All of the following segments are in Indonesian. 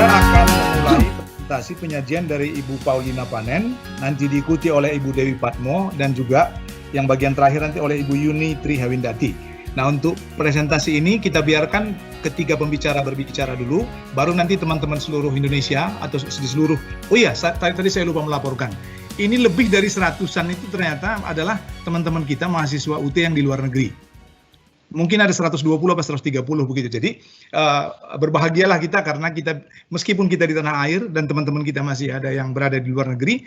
Kita akan memulai presentasi penyajian dari Ibu Paulina Panen, nanti diikuti oleh Ibu Dewi Patmo, dan juga yang bagian terakhir nanti oleh Ibu Yuni Trihawindati. Nah, untuk presentasi ini kita biarkan ketiga pembicara berbicara dulu, baru nanti teman-teman seluruh Indonesia atau di seluruh, tadi saya lupa melaporkan. Ini lebih dari 100-an itu ternyata adalah teman-teman kita mahasiswa UT yang di luar negeri. Mungkin ada 120 atau 130 begitu. Jadi berbahagialah kita karena kita meskipun kita di tanah air dan teman-teman kita masih ada yang berada di luar negeri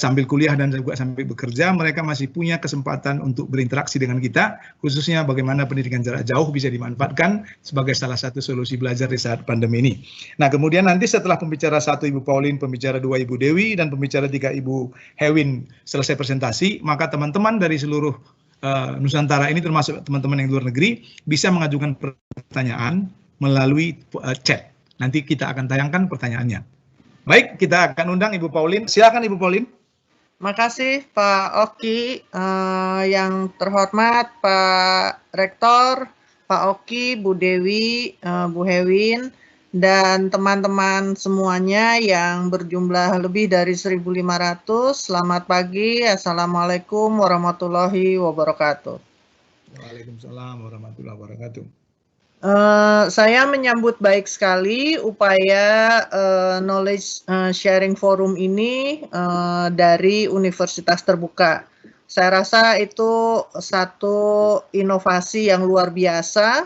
sambil kuliah dan juga sambil bekerja, mereka masih punya kesempatan untuk berinteraksi dengan kita, khususnya bagaimana pendidikan jarak jauh bisa dimanfaatkan sebagai salah satu solusi belajar di saat pandemi ini. Nah, kemudian nanti setelah pembicara 1 Ibu Pauline, pembicara 2 Ibu Dewi, dan pembicara 3 Ibu Hewin selesai presentasi, maka teman-teman dari seluruh Nusantara ini termasuk teman-teman yang luar negeri bisa mengajukan pertanyaan melalui chat. Nanti kita akan tayangkan pertanyaannya. Baik, kita akan undang Ibu Pauline. Silakan Ibu Pauline. Makasih Pak Oki, yang terhormat Pak Rektor, Pak Oki, Bu Dewi, Bu Hewin, dan teman-teman semuanya yang berjumlah lebih dari 1.500. Selamat pagi, Assalamualaikum warahmatullahi wabarakatuh. Waalaikumsalam warahmatullahi wabarakatuh. Saya menyambut baik sekali upaya knowledge sharing forum ini dari Universitas Terbuka. Saya rasa itu satu inovasi yang luar biasa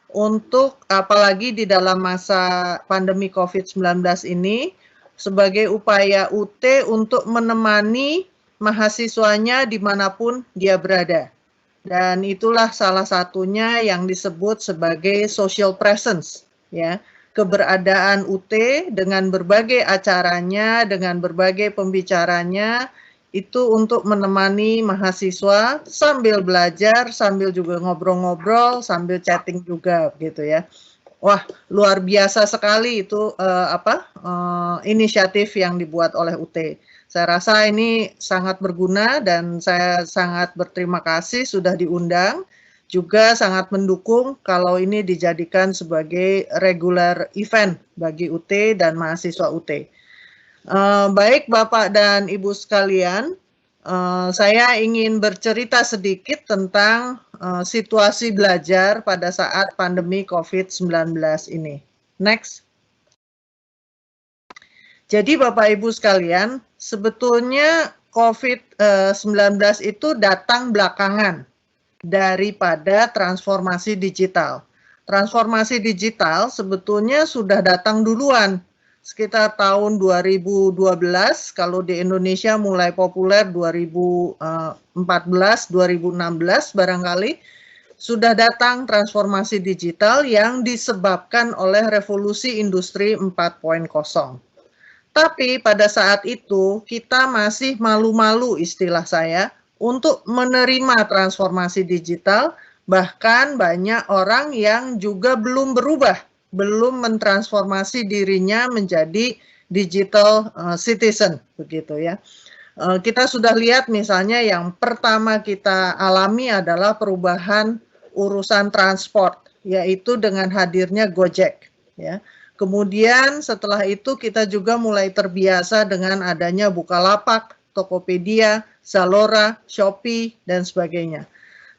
untuk apalagi di dalam masa pandemi COVID-19 ini sebagai upaya UT untuk menemani mahasiswanya dimanapun dia berada. Dan itulah salah satunya yang disebut sebagai social presence, ya, keberadaan UT dengan berbagai acaranya, dengan berbagai pembicaranya, itu untuk menemani mahasiswa sambil belajar, sambil juga ngobrol-ngobrol, sambil chatting juga, gitu ya. Wah, luar biasa sekali itu inisiatif yang dibuat oleh UT. Saya rasa ini sangat berguna dan saya sangat berterima kasih sudah diundang. Juga sangat mendukung kalau ini dijadikan sebagai regular event bagi UT dan mahasiswa UT. Baik Bapak dan Ibu sekalian, saya ingin bercerita sedikit tentang situasi belajar pada saat pandemi COVID-19 ini. Next. Jadi Bapak Ibu sekalian, sebetulnya COVID-19 itu datang belakangan daripada transformasi digital. Transformasi digital sebetulnya sudah datang duluan, sekitar tahun 2012, kalau di Indonesia mulai populer 2014, 2016 barangkali, sudah datang transformasi digital yang disebabkan oleh revolusi industri 4.0. Tapi pada saat itu kita masih malu-malu istilah saya untuk menerima transformasi digital, bahkan banyak orang yang juga belum berubah, belum mentransformasi dirinya menjadi digital citizen, begitu ya. Kita sudah lihat misalnya yang pertama kita alami adalah perubahan urusan transport, yaitu dengan hadirnya Gojek, ya. Kemudian setelah itu kita juga mulai terbiasa dengan adanya Bukalapak, Tokopedia, Zalora, Shopee, dan sebagainya.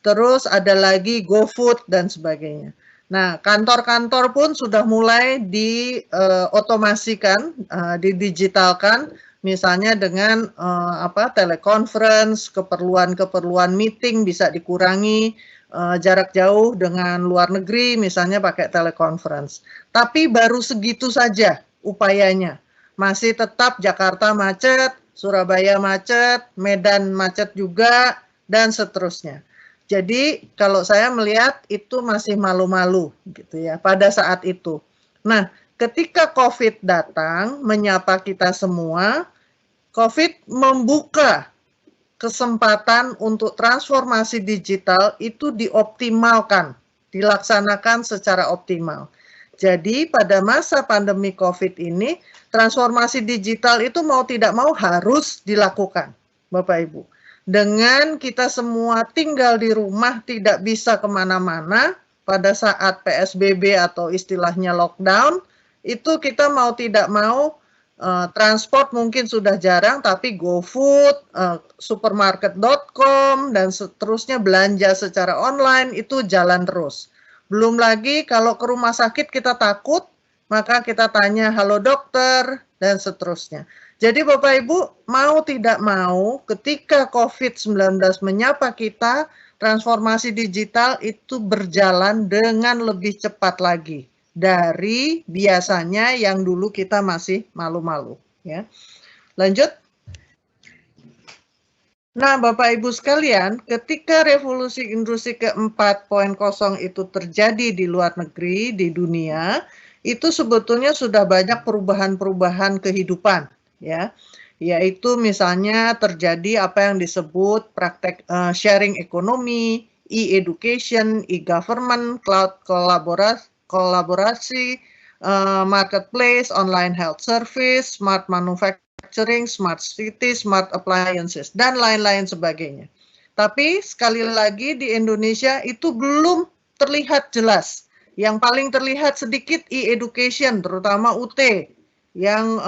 Terus ada lagi GoFood dan sebagainya. Nah, kantor-kantor pun sudah mulai diotomasikan, didigitalkan, misalnya dengan teleconference, keperluan-keperluan meeting bisa dikurangi, jarak jauh dengan luar negeri misalnya pakai teleconference. Tapi baru segitu saja upayanya. Masih tetap Jakarta macet, Surabaya macet, Medan macet juga, dan seterusnya. Jadi kalau saya melihat itu masih malu-malu gitu ya pada saat itu. Nah, ketika COVID datang menyapa kita semua, COVID membuka kesempatan untuk transformasi digital itu dioptimalkan, dilaksanakan secara optimal. Jadi pada masa pandemi COVID ini, transformasi digital itu mau tidak mau harus dilakukan, Bapak Ibu. Dengan kita semua tinggal di rumah, tidak bisa kemana-mana pada saat PSBB atau istilahnya lockdown, itu kita mau tidak mau transport mungkin sudah jarang, tapi GoFood, supermarket.com, dan seterusnya belanja secara online itu jalan terus. Belum lagi kalau ke rumah sakit kita takut, maka kita tanya, halo dokter, dan seterusnya. Jadi Bapak Ibu, mau tidak mau ketika COVID-19 menyapa kita, transformasi digital itu berjalan dengan lebih cepat lagi dari biasanya yang dulu kita masih malu-malu, ya. Lanjut. Nah, Bapak Ibu sekalian, ketika revolusi industri ke-4.0 itu terjadi di luar negeri, di dunia, itu sebetulnya sudah banyak perubahan-perubahan kehidupan, ya. Yaitu misalnya terjadi apa yang disebut praktek sharing ekonomi, e-education, e-government, cloud kolaborasi, marketplace, online health service, smart manufacturing, smart city, smart appliances, dan lain-lain sebagainya. Tapi sekali lagi di Indonesia itu belum terlihat jelas. Yang paling terlihat sedikit e-education, terutama UT, yang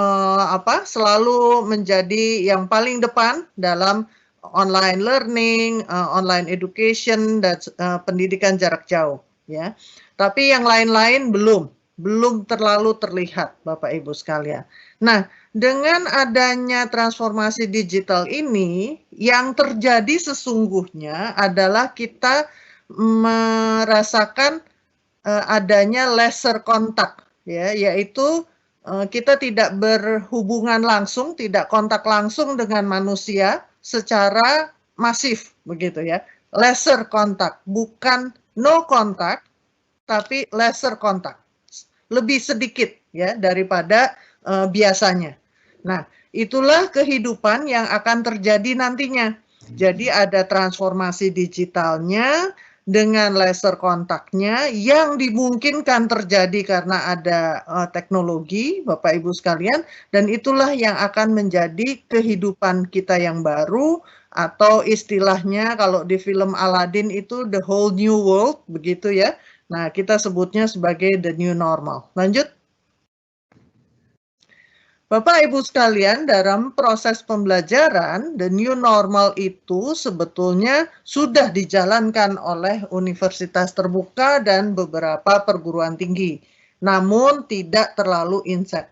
selalu menjadi yang paling depan dalam online learning, online education, dan pendidikan jarak jauh, ya. Tapi yang lain-lain belum terlalu terlihat, Bapak Ibu sekalian. Nah, dengan adanya transformasi digital ini, yang terjadi sesungguhnya adalah kita merasakan adanya lesser kontak, ya, yaitu kita tidak berhubungan langsung, tidak kontak langsung dengan manusia secara masif, begitu ya. Lesser kontak, bukan no kontak, tapi lesser kontak, lebih sedikit ya daripada biasanya. Nah, itulah kehidupan yang akan terjadi nantinya. Jadi ada transformasi digitalnya dengan laser kontaknya yang dimungkinkan terjadi karena ada teknologi, Bapak Ibu sekalian, dan itulah yang akan menjadi kehidupan kita yang baru, atau istilahnya kalau di film Aladdin itu the whole new world, begitu ya. Nah, kita sebutnya sebagai the new normal. Lanjut. Bapak Ibu sekalian, dalam proses pembelajaran, the new normal itu sebetulnya sudah dijalankan oleh universitas terbuka dan beberapa perguruan tinggi. Namun tidak terlalu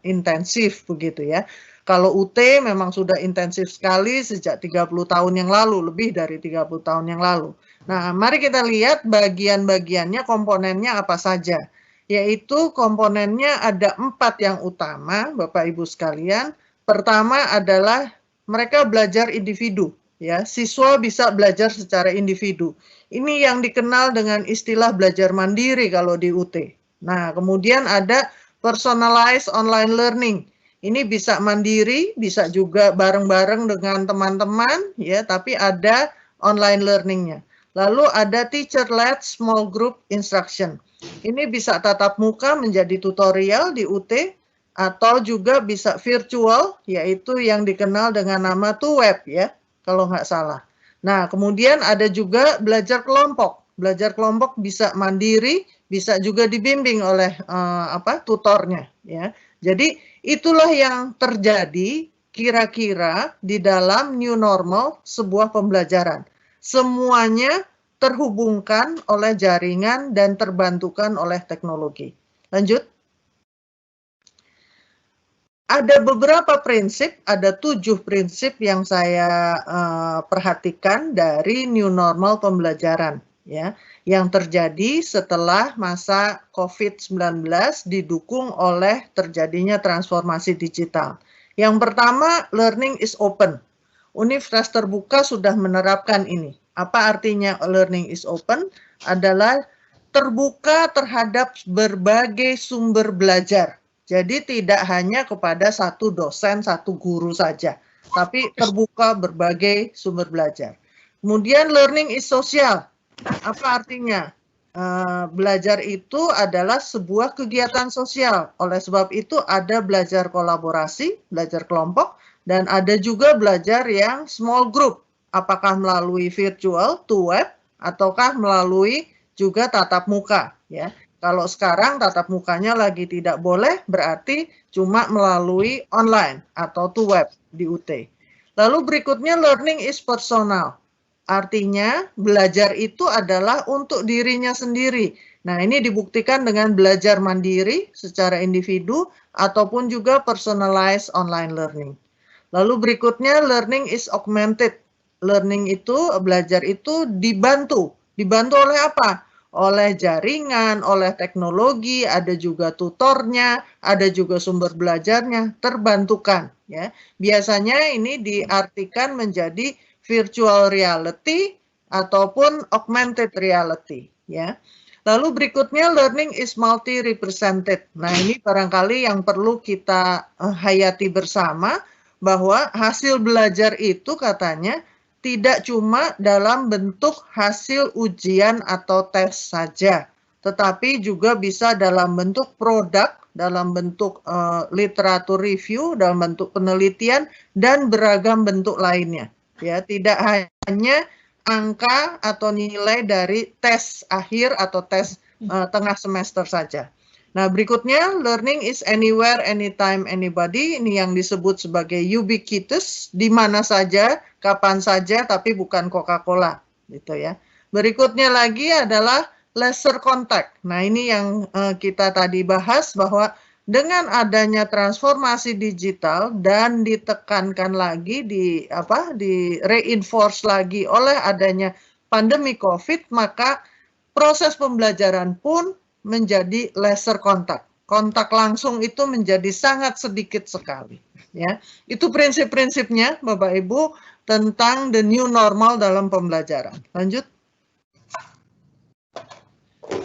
intensif begitu ya. Kalau UT memang sudah intensif sekali sejak 30 tahun yang lalu, lebih dari 30 tahun yang lalu. Nah, mari kita lihat bagian-bagiannya, komponennya apa saja. Yaitu komponennya ada 4 yang utama, Bapak Ibu sekalian. Pertama adalah mereka belajar individu, ya. Siswa bisa belajar secara individu. Ini yang dikenal dengan istilah belajar mandiri kalau di UT. Nah, kemudian ada personalized online learning. Ini bisa mandiri, bisa juga bareng-bareng dengan teman-teman, ya, tapi ada online learningnya. Lalu ada teacher-led small group instruction. Ini bisa tatap muka menjadi tutorial di UT, atau juga bisa virtual, yaitu yang dikenal dengan nama TUWeb ya, kalau nggak salah. Nah, kemudian ada juga belajar kelompok. Belajar kelompok bisa mandiri, bisa juga dibimbing oleh tutornya ya. Jadi itulah yang terjadi kira-kira di dalam new normal sebuah pembelajaran. Semuanya terhubungkan oleh jaringan dan terbantukan oleh teknologi. Lanjut. Ada beberapa prinsip, ada 7 prinsip yang saya perhatikan dari new normal pembelajaran, ya, yang terjadi setelah masa COVID-19 didukung oleh terjadinya transformasi digital. Yang pertama, learning is open. Universitas terbuka sudah menerapkan ini. Apa artinya learning is open? Adalah terbuka terhadap berbagai sumber belajar. Jadi tidak hanya kepada satu dosen, satu guru saja, tapi terbuka berbagai sumber belajar. Kemudian learning is social. Apa artinya? Belajar itu adalah sebuah kegiatan sosial. Oleh sebab itu ada belajar kolaborasi, belajar kelompok, dan ada juga belajar yang small group. Apakah melalui virtual, TUWeb, ataukah melalui juga tatap muka, ya. Kalau sekarang tatap mukanya lagi tidak boleh, berarti cuma melalui online atau to web di UT. Lalu berikutnya learning is personal. Artinya belajar itu adalah untuk dirinya sendiri. Nah, ini dibuktikan dengan belajar mandiri secara individu ataupun juga personalized online learning. Lalu berikutnya learning is augmented. Learning itu, belajar itu dibantu. Dibantu oleh apa? Oleh jaringan, oleh teknologi, ada juga tutornya, ada juga sumber belajarnya, terbantukan. Ya, biasanya ini diartikan menjadi virtual reality ataupun augmented reality. Ya. Lalu berikutnya learning is multi-represented. Nah, ini barangkali yang perlu kita hayati bersama, bahwa hasil belajar itu katanya tidak cuma dalam bentuk hasil ujian atau tes saja, tetapi juga bisa dalam bentuk produk, dalam bentuk literatur review, dalam bentuk penelitian, dan beragam bentuk lainnya. Ya, tidak hanya angka atau nilai dari tes akhir atau tes tengah semester saja. Nah, berikutnya learning is anywhere, anytime, anybody. Ini yang disebut sebagai ubiquitous, di mana saja, kapan saja, tapi bukan Coca-Cola, gitu ya. Berikutnya lagi adalah lesser contact. Nah, ini yang kita tadi bahas, bahwa dengan adanya transformasi digital dan ditekankan lagi di reinforce lagi oleh adanya pandemi COVID, maka proses pembelajaran pun menjadi lesser kontak. Kontak langsung itu menjadi sangat sedikit sekali. Ya, itu prinsip-prinsipnya, Bapak Ibu, tentang the new normal dalam pembelajaran. Lanjut.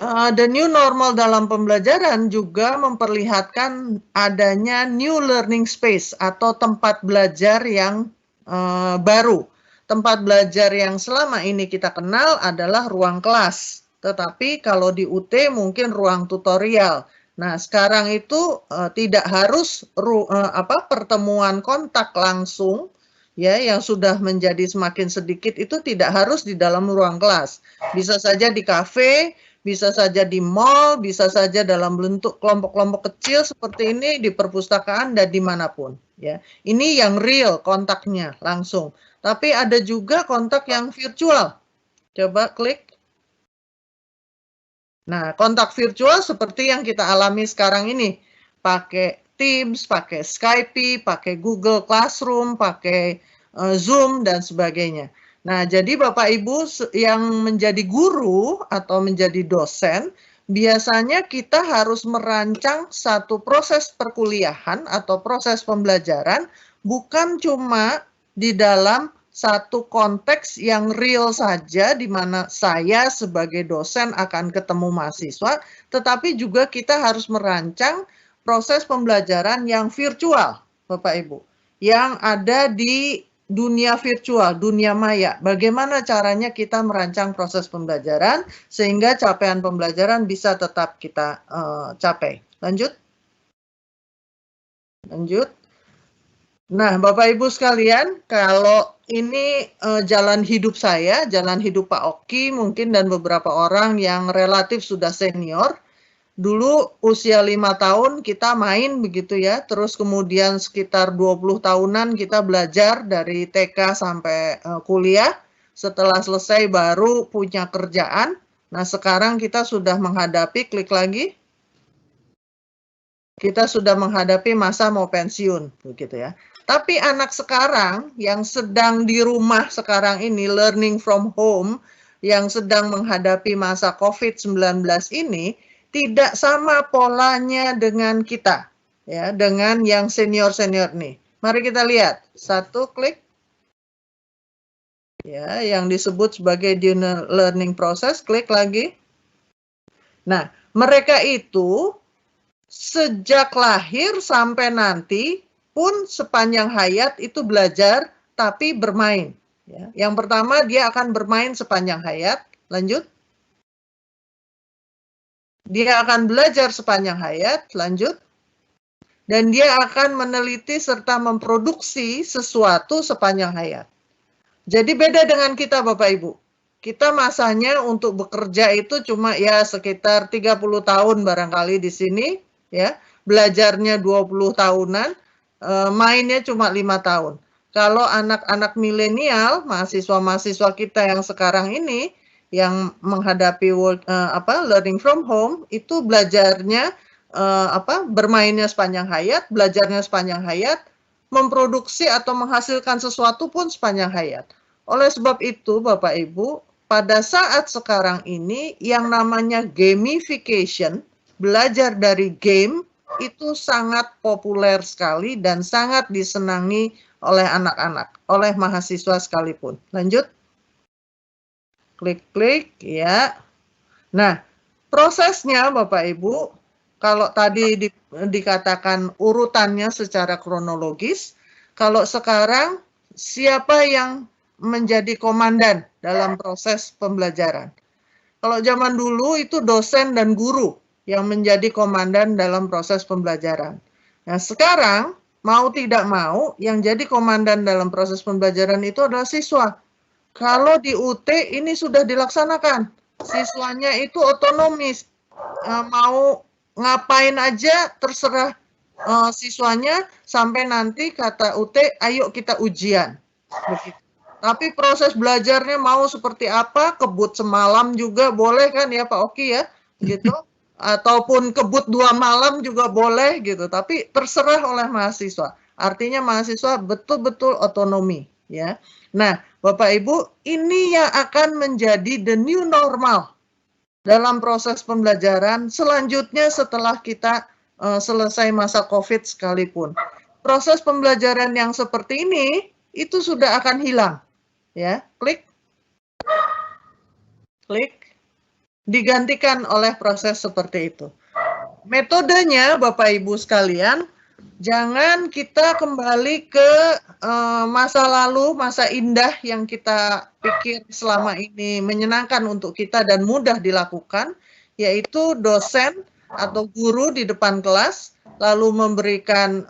The new normal dalam pembelajaran juga memperlihatkan adanya new learning space atau tempat belajar yang baru. Tempat belajar yang selama ini kita kenal adalah ruang kelas. Tetapi kalau di UT mungkin ruang tutorial. Nah, sekarang itu tidak harus pertemuan kontak langsung, ya, yang sudah menjadi semakin sedikit itu tidak harus di dalam ruang kelas. Bisa saja di kafe, bisa saja di mall, bisa saja dalam bentuk kelompok-kelompok kecil seperti ini di perpustakaan dan dimanapun. Ya, ini yang real kontaknya langsung. Tapi ada juga kontak yang virtual. Coba klik. Nah, kontak virtual seperti yang kita alami sekarang ini. Pakai Teams, pakai Skype, pakai Google Classroom, pakai Zoom, dan sebagainya. Nah, jadi Bapak Ibu yang menjadi guru atau menjadi dosen, biasanya kita harus merancang satu proses perkuliahan atau proses pembelajaran, bukan cuma di dalam satu konteks yang real saja, di mana saya sebagai dosen akan ketemu mahasiswa, tetapi juga kita harus merancang proses pembelajaran yang virtual, Bapak Ibu, yang ada di dunia virtual, dunia maya. Bagaimana caranya kita merancang proses pembelajaran sehingga capaian pembelajaran bisa tetap kita capai. Lanjut. Lanjut. Nah, Bapak Ibu sekalian, kalau ini jalan hidup saya, jalan hidup Pak Oki mungkin dan beberapa orang yang relatif sudah senior. Dulu usia 5 tahun kita main begitu ya, terus kemudian sekitar 20 tahunan kita belajar dari TK sampai kuliah, setelah selesai baru punya kerjaan. Nah, sekarang kita sudah menghadapi, klik lagi, kita sudah menghadapi masa mau pensiun, begitu ya. Tapi anak sekarang yang sedang di rumah sekarang ini, learning from home, yang sedang menghadapi masa COVID-19 ini, tidak sama polanya dengan kita, ya, dengan yang senior-senior nih. Mari kita lihat. Satu, klik. Ya, yang disebut sebagai dual learning process, klik lagi. Nah, mereka itu sejak lahir sampai nanti pun sepanjang hayat itu belajar tapi bermain. Ya. Yang pertama dia akan bermain sepanjang hayat. Lanjut. Dia akan belajar sepanjang hayat, lanjut. Dan dia akan meneliti serta memproduksi sesuatu sepanjang hayat. Jadi beda dengan kita Bapak Ibu. kita masanya untuk bekerja itu cuma ya sekitar 30 tahun barangkali di sini, ya. Belajarnya 20 tahunan, mainnya cuma 5 tahun. Kalau anak-anak milenial, mahasiswa-mahasiswa kita yang sekarang ini, yang menghadapi learning from home, itu belajarnya, bermainnya sepanjang hayat, belajarnya sepanjang hayat, memproduksi atau menghasilkan sesuatu pun sepanjang hayat. Oleh sebab itu, Bapak Ibu, pada saat sekarang ini yang namanya gamification, belajar dari game, itu sangat populer sekali dan sangat disenangi oleh anak-anak, oleh mahasiswa sekalipun. Lanjut. Klik-klik, ya. Nah, prosesnya Bapak Ibu, kalau tadi dikatakan urutannya secara kronologis, kalau sekarang siapa yang menjadi komandan dalam proses pembelajaran? Kalau zaman dulu itu dosen dan guru yang menjadi komandan dalam proses pembelajaran. Nah, sekarang mau tidak mau yang jadi komandan dalam proses pembelajaran itu adalah siswa. Kalau di UT ini sudah dilaksanakan, siswanya itu otonomis, mau ngapain aja terserah siswanya sampai nanti kata UT, ayo kita ujian. Begitu. Tapi proses belajarnya mau seperti apa, kebut semalam juga boleh kan ya Pak Oki ya, gitu. Ataupun kebut 2 malam juga boleh gitu, tapi terserah oleh mahasiswa. Artinya mahasiswa betul-betul otonomi ya. Nah, Bapak Ibu, ini yang akan menjadi the new normal dalam proses pembelajaran selanjutnya setelah kita selesai masa COVID sekalipun. Proses pembelajaran yang seperti ini itu sudah akan hilang. Ya, klik. Klik. Digantikan oleh proses seperti itu. Metodenya Bapak Ibu sekalian, jangan kita kembali ke masa lalu, masa indah yang kita pikir selama ini menyenangkan untuk kita dan mudah dilakukan, yaitu dosen atau guru di depan kelas, lalu memberikan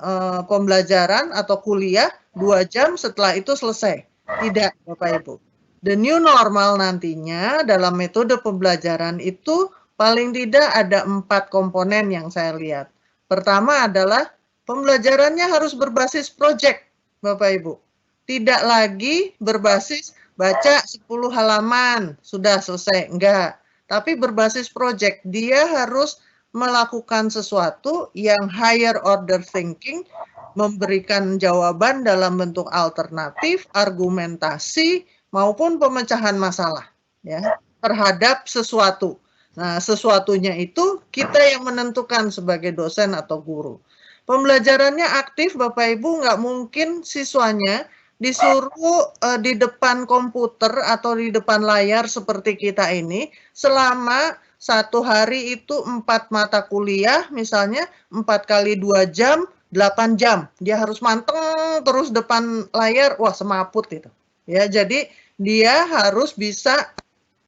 pembelajaran atau kuliah 2 jam, setelah itu selesai. Tidak, Bapak Ibu. The new normal nantinya dalam metode pembelajaran itu paling tidak ada 4 komponen yang saya lihat. Pertama adalah pembelajarannya harus berbasis project, Bapak Ibu. Tidak lagi berbasis baca 10 halaman, sudah selesai. Enggak. Tapi berbasis project. Dia harus melakukan sesuatu yang higher order thinking, memberikan jawaban dalam bentuk alternatif, argumentasi, maupun pemecahan masalah ya terhadap sesuatu. Nah, sesuatunya itu kita yang menentukan sebagai dosen atau guru. Pembelajarannya aktif, Bapak Ibu, nggak mungkin siswanya disuruh di depan komputer atau di depan layar seperti kita ini selama 1 hari itu 4 mata kuliah, misalnya 4 kali 2 jam, 8 jam. Dia harus manteng terus depan layar, wah semaput itu. Ya, jadi dia harus bisa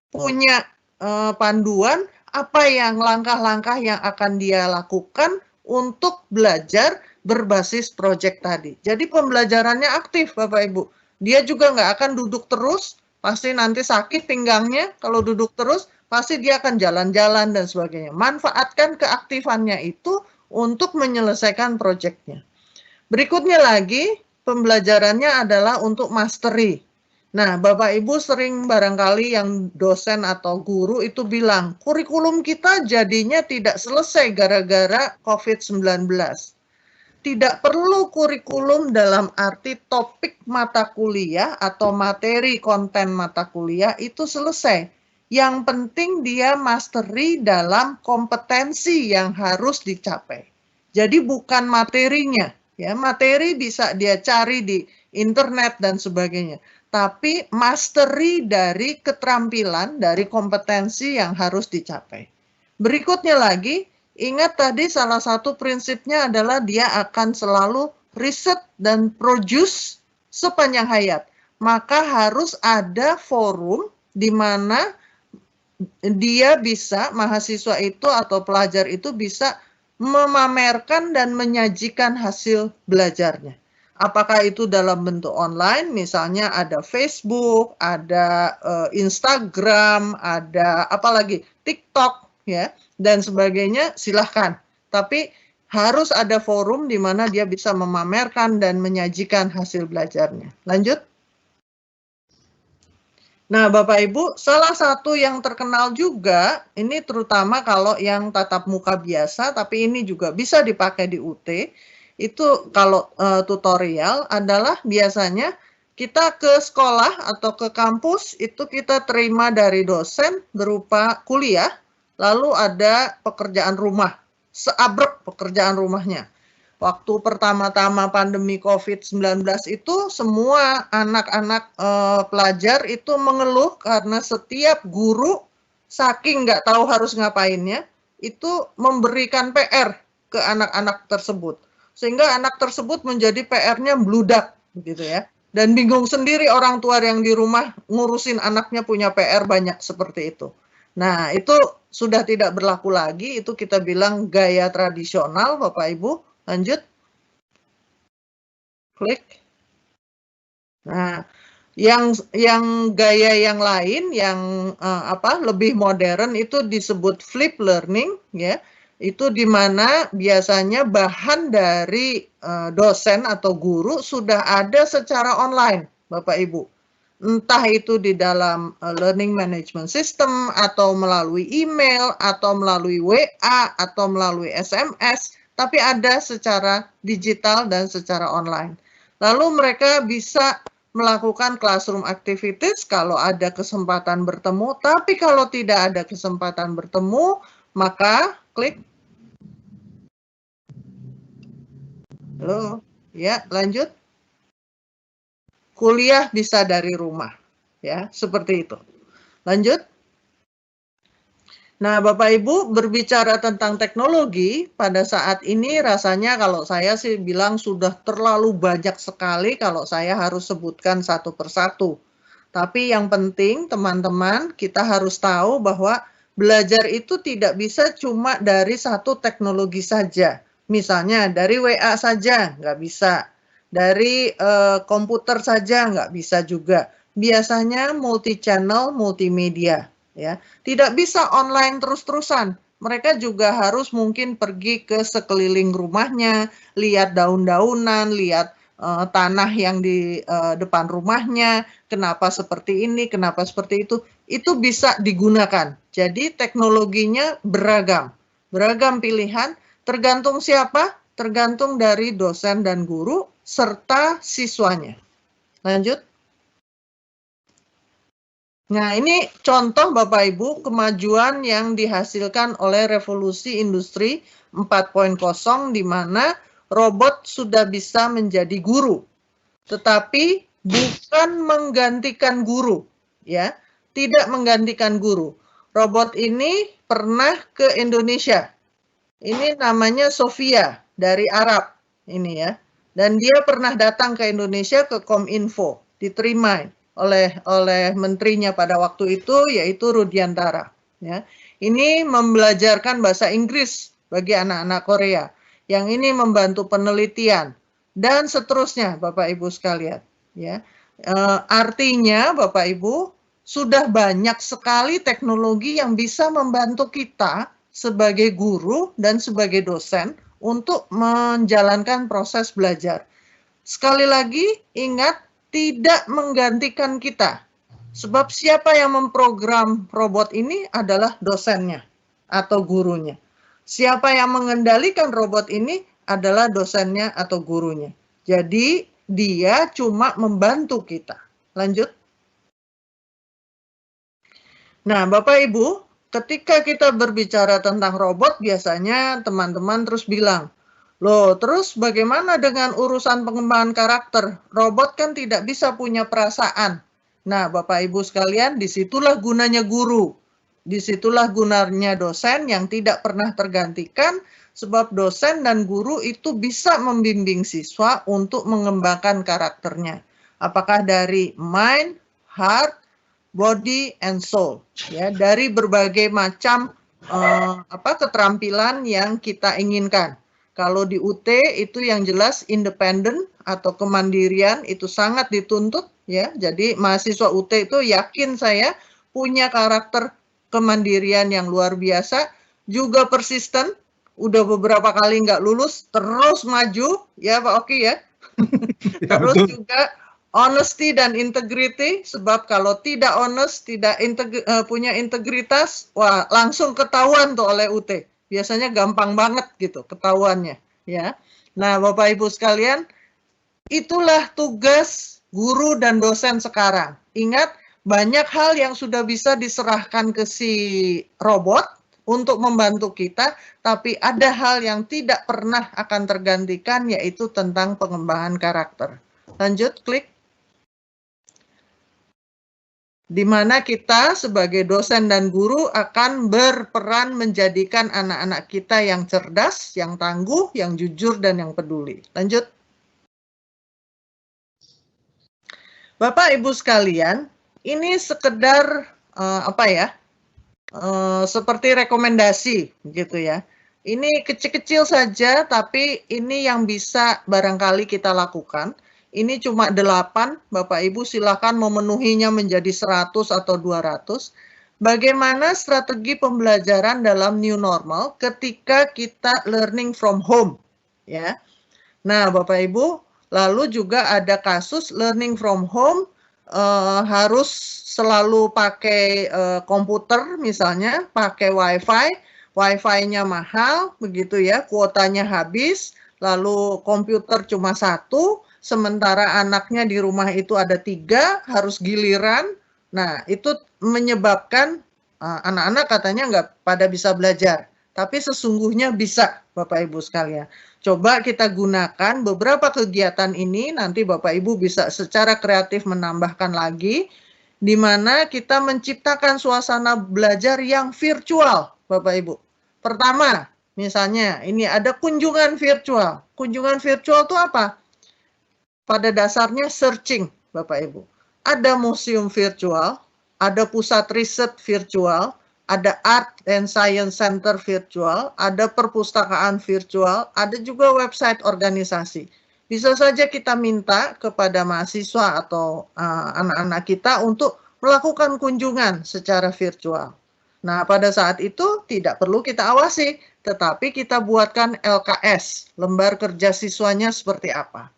punya panduan apa yang langkah-langkah yang akan dia lakukan untuk belajar berbasis project tadi. Jadi pembelajarannya aktif, Bapak Ibu. Dia juga nggak akan duduk terus, pasti nanti sakit pinggangnya. Kalau duduk terus, pasti dia akan jalan-jalan dan sebagainya. Manfaatkan keaktifannya itu untuk menyelesaikan projectnya. Berikutnya lagi, pembelajarannya adalah untuk mastery. Nah, Bapak Ibu sering barangkali yang dosen atau guru itu bilang, kurikulum kita jadinya tidak selesai gara-gara COVID-19. Tidak perlu kurikulum dalam arti topik mata kuliah atau materi konten mata kuliah itu selesai. Yang penting dia mastery dalam kompetensi yang harus dicapai. Jadi bukan materinya, ya materi bisa dia cari di internet dan sebagainya. Tapi mastery dari keterampilan, dari kompetensi yang harus dicapai. Berikutnya lagi, ingat tadi salah satu prinsipnya adalah dia akan selalu riset dan produce sepanjang hayat. Maka harus ada forum di mana dia bisa, mahasiswa itu atau pelajar itu bisa memamerkan dan menyajikan hasil belajarnya. Apakah itu dalam bentuk online, misalnya ada Facebook, ada Instagram, ada apalagi TikTok, ya, dan sebagainya, silahkan. Tapi harus ada forum di mana dia bisa memamerkan dan menyajikan hasil belajarnya. Lanjut. Nah, Bapak Ibu, salah satu yang terkenal juga, ini terutama kalau yang tatap muka biasa, tapi ini juga bisa dipakai di UT, itu kalau tutorial adalah biasanya kita ke sekolah atau ke kampus, itu kita terima dari dosen berupa kuliah, lalu ada pekerjaan rumah, seabrek pekerjaan rumahnya. Waktu pertama-tama pandemi COVID-19 itu semua anak-anak pelajar itu mengeluh karena setiap guru saking nggak tahu harus ngapainnya, itu memberikan PR ke anak-anak tersebut. Sehingga anak tersebut menjadi PR-nya bludak, gitu ya. Dan bingung sendiri orang tua yang di rumah ngurusin anaknya punya PR banyak seperti itu. Nah, itu sudah tidak berlaku lagi, itu kita bilang gaya tradisional, Bapak Ibu. Lanjut. Klik. Nah, yang gaya yang lain yang lebih modern itu disebut flip learning, ya. Itu di mana biasanya bahan dari dosen atau guru sudah ada secara online, Bapak Ibu. Entah itu di dalam learning management system atau melalui email atau melalui WA atau melalui SMS, tapi ada secara digital dan secara online. Lalu mereka bisa melakukan classroom activities kalau ada kesempatan bertemu, tapi kalau tidak ada kesempatan bertemu, maka klik. Halo, ya, lanjut. Kuliah bisa dari rumah, ya, seperti itu. Lanjut. Nah, Bapak Ibu, berbicara tentang teknologi, pada saat ini rasanya kalau saya sih bilang sudah terlalu banyak sekali kalau saya harus sebutkan satu persatu. Tapi yang penting, teman-teman, kita harus tahu bahwa belajar itu tidak bisa cuma dari satu teknologi saja. Misalnya dari WA saja, nggak bisa. Dari komputer saja, nggak bisa juga. Biasanya multi-channel, multimedia. Ya, tidak bisa online terus-terusan. Mereka juga harus mungkin pergi ke sekeliling rumahnya, lihat daun-daunan, lihat tanah yang di depan rumahnya, kenapa seperti ini, kenapa seperti itu bisa digunakan. Jadi teknologinya beragam, beragam pilihan, tergantung siapa, tergantung dari dosen dan guru, serta siswanya. Lanjut. Nah, ini contoh Bapak Ibu kemajuan yang dihasilkan oleh revolusi industri 4.0 di mana robot sudah bisa menjadi guru. Tetapi bukan menggantikan guru, ya. Tidak menggantikan guru. Robot ini pernah ke Indonesia. Ini namanya Sofia dari Arab ini ya. Dan dia pernah datang ke Indonesia ke Kominfo, diterima oleh menterinya pada waktu itu yaitu Rudiantara ya. Ini membelajarkan bahasa Inggris bagi anak-anak Korea. Yang ini membantu penelitian dan seterusnya Bapak Ibu sekalian ya. Artinya Bapak Ibu sudah banyak sekali teknologi yang bisa membantu kita sebagai guru dan sebagai dosen untuk menjalankan proses belajar. Sekali lagi ingat, tidak menggantikan kita. Sebab siapa yang memprogram robot ini adalah dosennya atau gurunya. Siapa yang mengendalikan robot ini adalah dosennya atau gurunya. Jadi dia cuma membantu kita. Lanjut. Nah, Bapak Ibu, ketika kita berbicara tentang robot, biasanya teman-teman terus bilang, loh, terus bagaimana dengan urusan pengembangan karakter? Robot kan tidak bisa punya perasaan. Nah, Bapak Ibu sekalian, disitulah gunanya guru. Disitulah gunanya dosen yang tidak pernah tergantikan, sebab dosen dan guru itu bisa membimbing siswa untuk mengembangkan karakternya. Apakah dari mind, heart, body, and soul. Ya, dari berbagai macam keterampilan yang kita inginkan. Kalau di UT itu yang jelas independen atau kemandirian itu sangat dituntut ya. Jadi mahasiswa UT itu yakin saya punya karakter kemandirian yang luar biasa, juga persisten, udah beberapa kali nggak lulus, terus maju ya Pak Oki ya. Ya, Terus betul. juga honesty dan integrity, sebab kalau tidak honest, tidak punya integritas, wah langsung ketahuan tuh oleh UT. Biasanya gampang banget gitu ketahuannya ya. Nah, Bapak Ibu sekalian, itulah tugas guru dan dosen sekarang. Ingat, banyak hal yang sudah bisa diserahkan ke si robot untuk membantu kita, tapi ada hal yang tidak pernah akan tergantikan, yaitu tentang pengembangan karakter. Lanjut, klik. Di mana kita sebagai dosen dan guru akan berperan menjadikan anak-anak kita yang cerdas, yang tangguh, yang jujur, dan yang peduli. Lanjut. Bapak Ibu sekalian, ini sekedar seperti rekomendasi gitu ya. Ini kecil-kecil saja, tapi ini yang bisa barangkali kita lakukan. Ini cuma 8, Bapak Ibu silakan memenuhinya menjadi 100 atau 200. Bagaimana strategi pembelajaran dalam new normal ketika kita learning from home, ya. Nah, Bapak Ibu, lalu juga ada kasus learning from home harus selalu pakai komputer misalnya, pakai wifi-nya mahal, begitu ya, kuotanya habis, lalu komputer cuma 1, sementara anaknya di rumah itu ada 3, harus giliran. Nah, itu menyebabkan anak-anak katanya nggak pada bisa belajar. Tapi sesungguhnya bisa, Bapak Ibu sekalian. Coba kita gunakan beberapa kegiatan ini, nanti Bapak Ibu bisa secara kreatif menambahkan lagi, di mana kita menciptakan suasana belajar yang virtual, Bapak Ibu. Pertama, misalnya ini ada kunjungan virtual. Kunjungan virtual itu apa? Pada dasarnya searching, Bapak Ibu. Ada museum virtual, ada pusat riset virtual, ada art and science center virtual, ada perpustakaan virtual, ada juga website organisasi. Bisa saja kita minta kepada mahasiswa atau anak-anak kita untuk melakukan kunjungan secara virtual. Nah, pada saat itu tidak perlu kita awasi, tetapi kita buatkan LKS, lembar kerja siswanya seperti apa.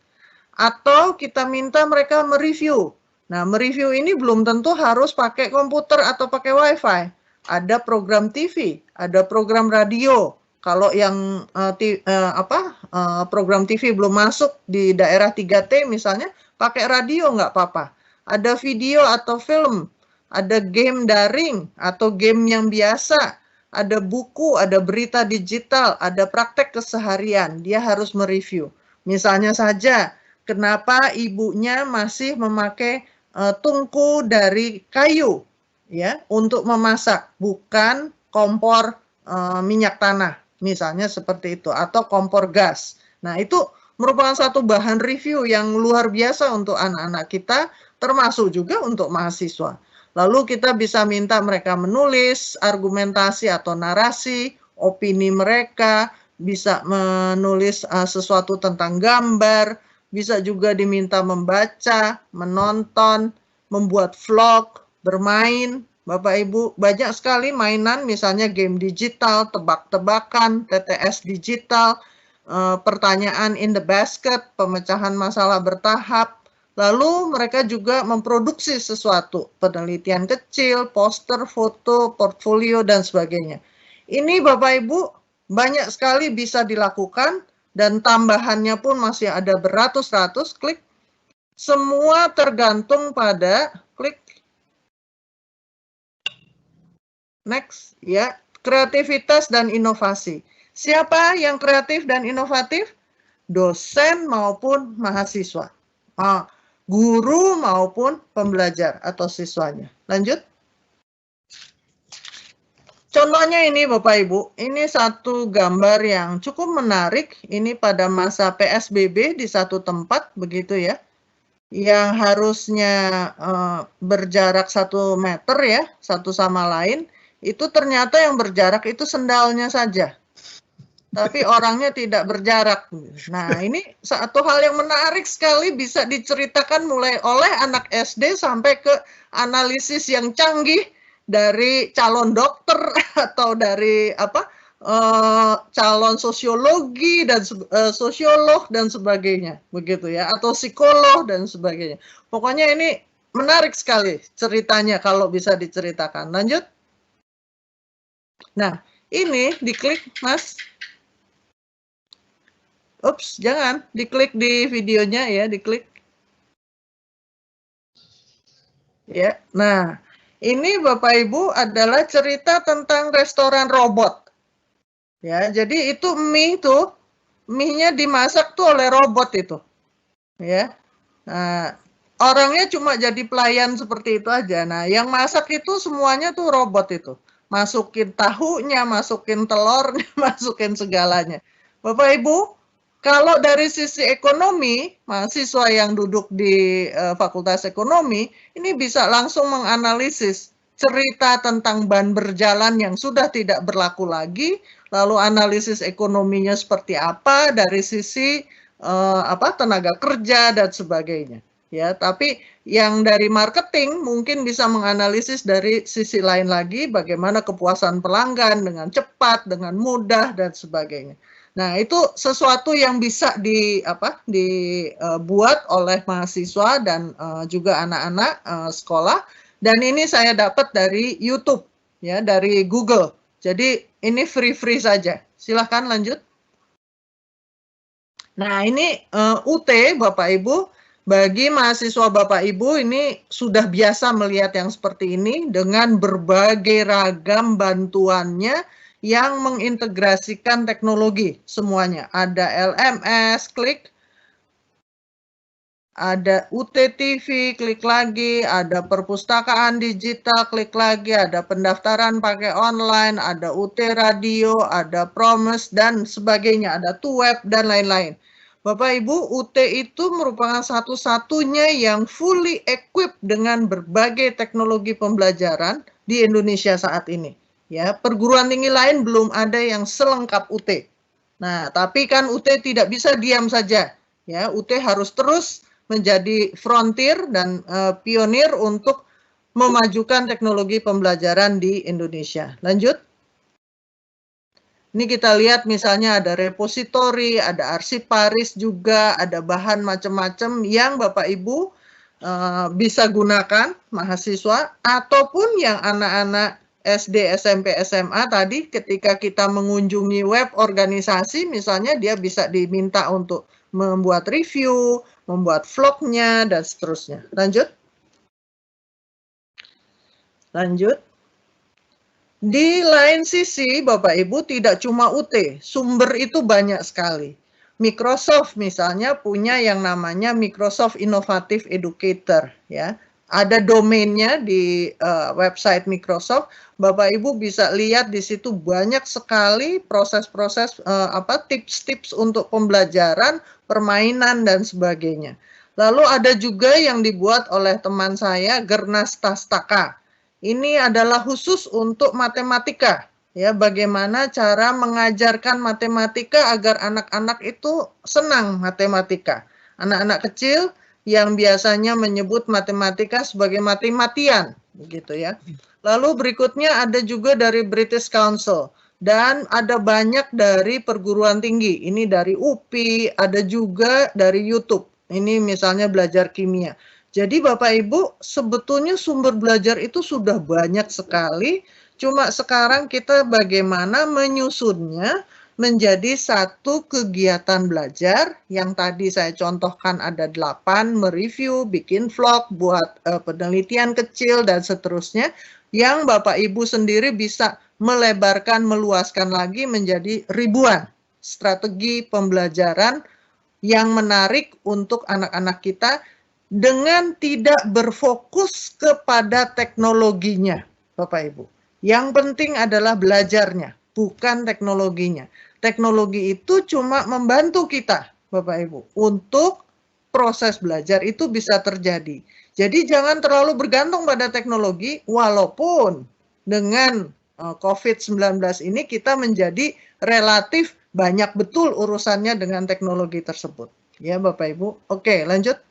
Atau kita minta mereka mereview. Nah, mereview ini belum tentu harus pakai komputer atau pakai wifi. Ada program TV, ada program radio. Kalau yang program TV belum masuk di daerah 3T misalnya, pakai radio nggak apa-apa. Ada video atau film, ada game daring atau game yang biasa, ada buku, ada berita digital, ada praktek keseharian. Dia harus mereview. Misalnya saja, kenapa ibunya masih memakai tungku dari kayu ya untuk memasak, bukan kompor minyak tanah, misalnya seperti itu, atau kompor gas. Nah, itu merupakan satu bahan review yang luar biasa untuk anak-anak kita, termasuk juga untuk mahasiswa. Lalu kita bisa minta mereka menulis argumentasi atau narasi, opini mereka, bisa menulis sesuatu tentang gambar, bisa juga diminta membaca, menonton, membuat vlog, bermain. Bapak Ibu, banyak sekali mainan, misalnya game digital, tebak-tebakan, TTS digital, pertanyaan in the basket, pemecahan masalah bertahap. Lalu mereka juga memproduksi sesuatu, penelitian kecil, poster, foto, portfolio, dan sebagainya. Ini Bapak Ibu banyak sekali bisa dilakukan, dan tambahannya pun masih ada beratus-ratus. Klik. Semua tergantung pada klik. Next, ya. Kreativitas dan inovasi. Siapa yang kreatif dan inovatif? Dosen maupun mahasiswa. Guru maupun pembelajar atau siswanya. Lanjut. Contohnya ini Bapak Ibu, ini satu gambar yang cukup menarik, ini pada masa PSBB di satu tempat, begitu ya, yang harusnya berjarak 1 meter ya, satu sama lain, itu ternyata yang berjarak itu sendalnya saja. tapi orangnya tidak berjarak. Nah, ini satu hal yang menarik sekali bisa diceritakan mulai oleh anak SD sampai ke analisis yang canggih dari calon dokter atau dari calon sosiologi dan sosiolog dan sebagainya, begitu ya, atau psikolog dan sebagainya. Pokoknya ini menarik sekali ceritanya kalau bisa diceritakan. Lanjut. Nah, ini diklik, Mas. Ups, jangan diklik di videonya ya, diklik. Ya, nah ini Bapak Ibu adalah cerita tentang restoran robot. Ya, jadi itu mie-nya dimasak tuh oleh robot itu. Ya, nah, orangnya cuma jadi pelayan seperti itu aja. Nah, yang masak itu semuanya tuh robot itu. Masukin tahunya, masukin telurnya, masukin segalanya. Bapak Ibu, kalau dari sisi ekonomi, mahasiswa yang duduk di Fakultas Ekonomi, ini bisa langsung menganalisis cerita tentang ban berjalan yang sudah tidak berlaku lagi, lalu analisis ekonominya seperti apa dari sisi tenaga kerja dan sebagainya. Ya, tapi yang dari marketing mungkin bisa menganalisis dari sisi lain lagi, bagaimana kepuasan pelanggan dengan cepat, dengan mudah dan sebagainya. Nah, itu sesuatu yang bisa dibuat oleh mahasiswa dan juga anak-anak sekolah. Dan ini saya dapat dari YouTube, ya, dari Google. Jadi ini free saja. Silahkan lanjut. Nah, ini UT Bapak Ibu. Bagi mahasiswa Bapak Ibu ini sudah biasa melihat yang seperti ini dengan berbagai ragam bantuannya yang mengintegrasikan teknologi semuanya. Ada LMS, klik. Ada UT TV, klik lagi. Ada perpustakaan digital, klik lagi. Ada pendaftaran pakai online, ada UT radio, ada Promes, dan sebagainya. Ada Tuweb, dan lain-lain. Bapak Ibu, UT itu merupakan satu-satunya yang fully equipped dengan berbagai teknologi pembelajaran di Indonesia saat ini. Ya, perguruan tinggi lain belum ada yang selengkap UT. Nah, tapi kan UT tidak bisa diam saja. Ya, UT harus terus menjadi frontier dan pionir untuk memajukan teknologi pembelajaran di Indonesia. Lanjut. Ini kita lihat misalnya ada repositori, ada arsiparis juga, ada bahan macam-macam yang Bapak Ibu bisa gunakan mahasiswa ataupun yang anak-anak SD, SMP, SMA tadi ketika kita mengunjungi web organisasi misalnya dia bisa diminta untuk membuat review, membuat vlognya dan seterusnya. Lanjut. Lanjut. Di lain sisi, Bapak Ibu, tidak cuma UT, sumber itu banyak sekali. Microsoft misalnya punya yang namanya Microsoft Innovative Educator, ya. Ada domainnya di website Microsoft. Bapak Ibu bisa lihat di situ banyak sekali proses-proses tips-tips untuk pembelajaran, permainan dan sebagainya. Lalu ada juga yang dibuat oleh teman saya, Gernas Tastaka. Ini adalah khusus untuk matematika, ya, bagaimana cara mengajarkan matematika agar anak-anak itu senang matematika. Anak-anak kecil yang biasanya menyebut matematika sebagai mati-matian, begitu ya. Lalu berikutnya ada juga dari British Council dan ada banyak dari perguruan tinggi. Ini dari UPI, ada juga dari YouTube. Ini misalnya belajar kimia. Jadi Bapak Ibu, sebetulnya sumber belajar itu sudah banyak sekali, cuma sekarang kita bagaimana menyusunnya menjadi satu kegiatan belajar yang tadi saya contohkan ada 8, mereview, bikin vlog, buat penelitian kecil dan seterusnya, yang Bapak Ibu sendiri bisa melebarkan, meluaskan lagi menjadi ribuan strategi pembelajaran yang menarik untuk anak-anak kita dengan tidak berfokus kepada teknologinya, Bapak Ibu. Yang penting adalah belajarnya, bukan teknologinya. Teknologi itu cuma membantu kita, Bapak Ibu, untuk proses belajar itu bisa terjadi. Jadi jangan terlalu bergantung pada teknologi, walaupun dengan COVID-19 ini kita menjadi relatif banyak betul urusannya dengan teknologi tersebut. Ya Bapak Ibu. Oke, lanjut.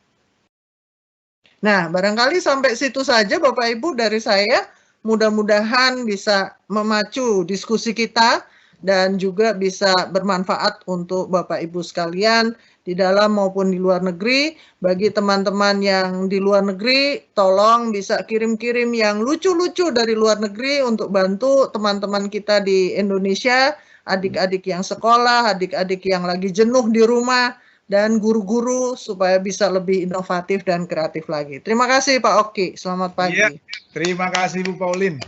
Nah, barangkali sampai situ saja Bapak Ibu dari saya. Mudah-mudahan bisa memacu diskusi kita dan juga bisa bermanfaat untuk Bapak Ibu sekalian di dalam maupun di luar negeri. Bagi teman-teman yang di luar negeri, tolong bisa kirim-kirim yang lucu-lucu dari luar negeri untuk bantu teman-teman kita di Indonesia, adik-adik yang sekolah, adik-adik yang lagi jenuh di rumah, dan guru-guru supaya bisa lebih inovatif dan kreatif lagi. Terima kasih Pak Oki, selamat pagi. Iya, terima kasih Bu Pauline.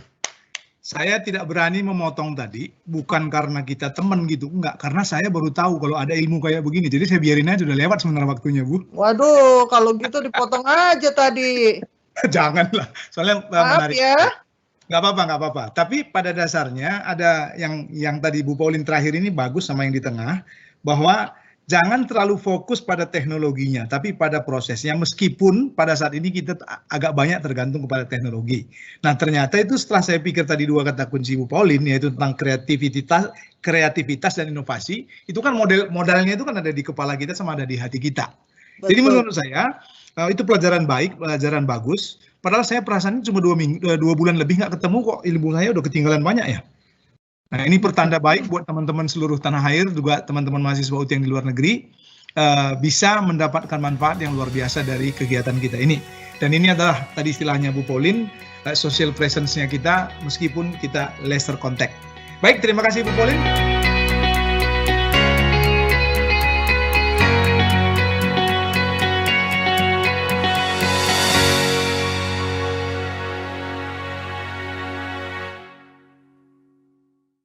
Saya tidak berani memotong tadi, bukan karena kita teman gitu, enggak, karena saya baru tahu kalau ada ilmu kayak begini, jadi saya biarin aja, udah lewat sebenarnya waktunya Bu. Waduh, kalau gitu dipotong aja tadi. Janganlah, soalnya Maaf menarik. ya. Nggak apa-apa. Tapi pada dasarnya ada yang tadi Bu Pauline terakhir ini bagus sama yang di tengah, bahwa jangan terlalu fokus pada teknologinya, tapi pada prosesnya, meskipun pada saat ini kita agak banyak tergantung kepada teknologi. Nah, ternyata itu setelah saya pikir tadi dua kata kunci Bu Pauline, yaitu tentang kreativitas dan inovasi, itu kan modalnya itu kan ada di kepala kita sama ada di hati kita. Betul. Jadi menurut saya, itu pelajaran baik, pelajaran bagus, padahal saya perasaan cuma 2 bulan lebih nggak ketemu kok, ilmu saya udah ketinggalan banyak ya. Nah, ini pertanda baik buat teman-teman seluruh tanah air, juga teman-teman mahasiswa UT yang di luar negeri, bisa mendapatkan manfaat yang luar biasa dari kegiatan kita ini. Dan ini adalah tadi istilahnya Bu Pauline, social presence-nya kita meskipun kita lesser contact. Baik, terima kasih Bu Pauline.